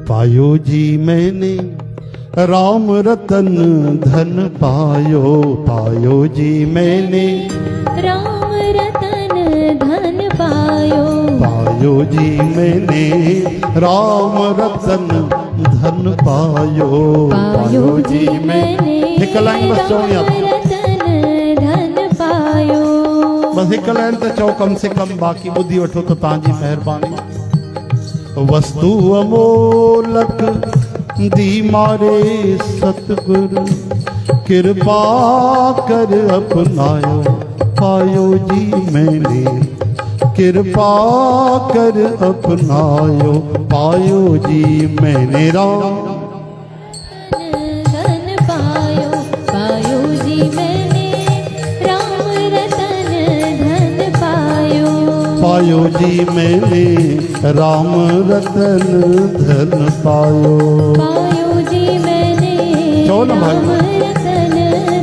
पायो जी मैंने राम रतन धन पायो, पायो जी मैंने राम रतन धन पायो, पायो जी मैंने राम रतन धन पायो, पायो जी मैंने हिक लाइन बस चवणी राम रतन धन पायो। बस हिक लाइन त चओ कम से कम, बाक़ी ॿुधी वठो त तव्हांजी महिरबानी। वस्तु अमोलक दी मारे सतगुरु, कृपा कर अपनायो, पायो जी मैंने कृपा कर अपनायो, पायो जी मैंने राम धन पायो, पायो जी मैंने राम रतन धन पायो, पायो जी मैंने राम रतन धन पायो, पायो जी मैंने चलो ना भाई। राम रतन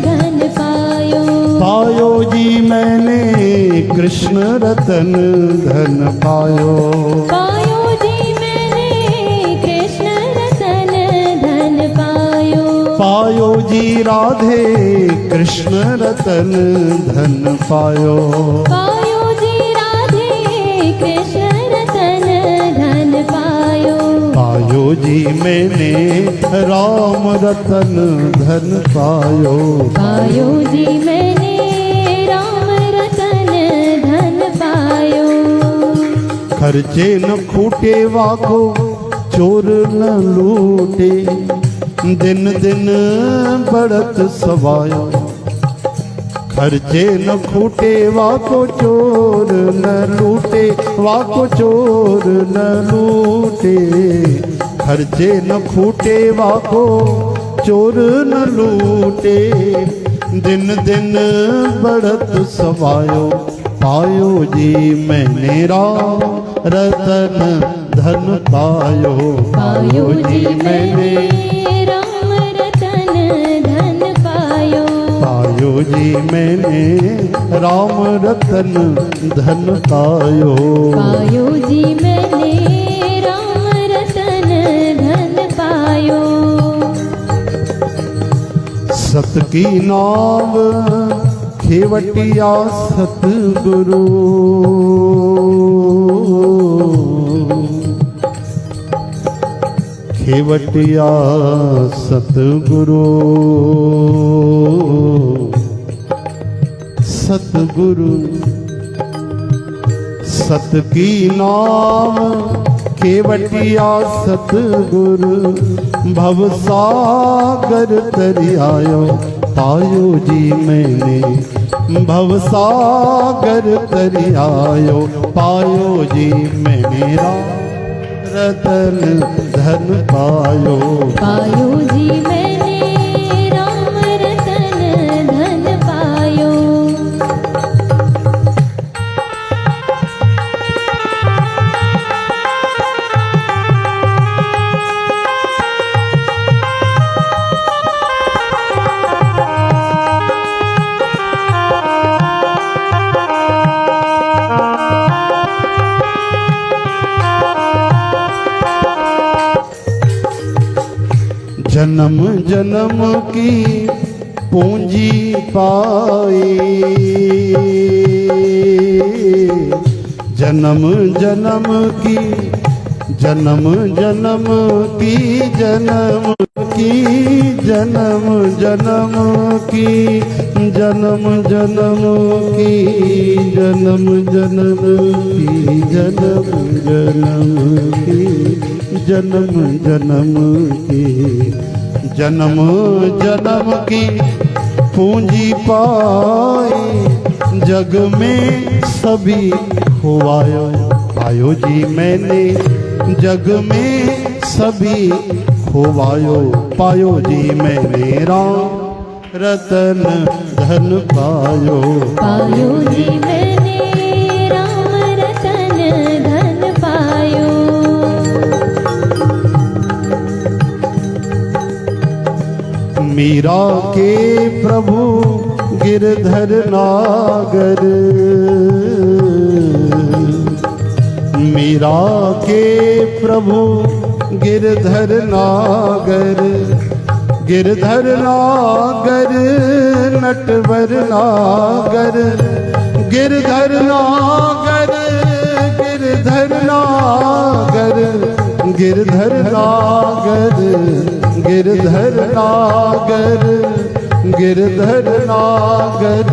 धन पायो, पायो जी मैंने कृष्ण रतन धन पायो, पायो जी मैंने कृष्ण रतन धन पायो, पायो जी राधे कृष्ण रतन धन पायो, पायो जी राधे कृष्ण रतन धन पायो, पायो जी मैंने राम रतन धन पायो, पायो जी मैंने राम रतन धन पायो, खर्चे न खूटे वाको चोर न लूटे, दिन दिन बढ़त सवायो, खर्चे न खूटे वाको चोर न लूटे, वाको चोर न लूटे, खर्चे न खूटे वाको चोर न लूटे, दिन दिन बढ़त सवायो, पायो जी मैंने राम रतन धन पायो, पायो जी मैंने राम रतन धन पायो, पायो जी मैंने राम रतन धन पायो, पायो जी मैंने राम रतन धन पायो, सत की नाम खेवटिया सतगुरु, खेवटिया सतगुरु, सतगुरु सत की नाम खेवटिया सतगुरु, भवसागर तरियायो, पायो जी मैंने भवसागर तरियायो, पायो जी मैंने राम रतन धन पायो, पायो जी मैंने राम रतन धन पायो, जन्म जन्म की पूंजी पाई, जन्म जन्म की जन्म जन्म की जन्म की जन्म जन्म की जन्म जन्म की जन्म जन्म की जन्म जन्म की जन्म जन्म की जन्म जन्म की पूंजी पाई, जग में सभी खोवायो, पायो जी मैंने जग में सभी खोवायो, पायो जी मैंने राम रतन धन पायो, पायो जी मैंने राम रतन धन पायो, मीरा के प्रभु गिरधर नागर, मीरा के प्रभु गिरधर नागर, गिरधर नागर नटवर नागर, गिरधर नागर, गिरधर नागर, गिरधर नागर, गिरधर नागर, गिरधर नागर,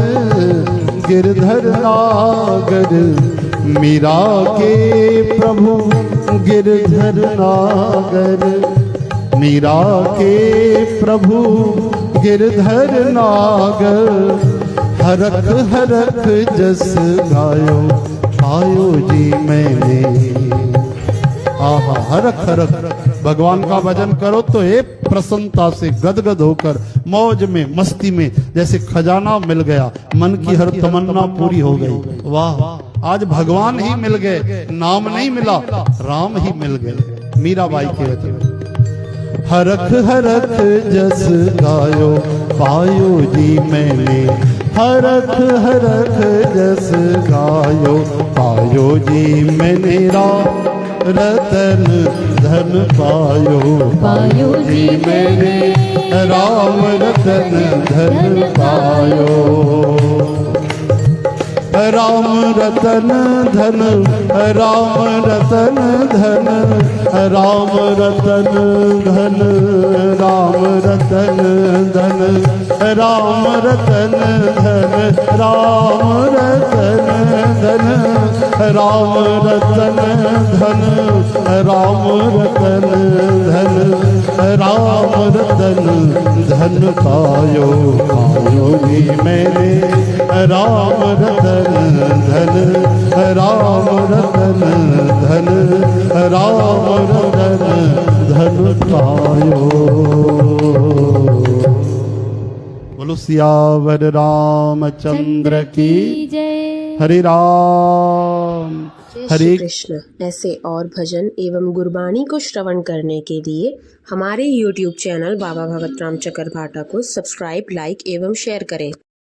गिरधर नागर, मीरा के प्रभु गिरधर नागर, मीरा के प्रभु गिरधर नागर, हरख हरख जस गायो पायो जी मैंने। आहा, हरख हरख भगवान का भजन करो तो एक प्रसन्नता से गदगद होकर मौज में मस्ती में जैसे खजाना मिल गया, मन की हर तमन्ना पूरी हो गई। वाह, आज भगवान ही मिल गए, नाम नहीं मिला, राम ही मिल गए। मीराबाई के वचन, हरख हरख जस गायो पायो जी मैंने, हरख हरख जस गायो पायो जी मैंने, रतन धन पायो पायो जी मैंने, राम रतन धन पायो, राम रतन धन, राम रतन धन, राम रतन धन, राम रतन धन, राम रतन धन, राम रतन धन, राम रतन धन, राम रतन धन, राम रतन धन पायो पायो जी मैंने, राम रतन धन, राम रतन धन, राम रतन धन पायो। बोलो सियावर रामचंद्र की जय। हरे राम जय हरे श्री कृष्ण। ऐसे और भजन एवं गुरबाणी को श्रवण करने के लिए हमारे YouTube चैनल बाबा भगत राम चकरभाटा को सब्सक्राइब, लाइक एवं शेयर करें।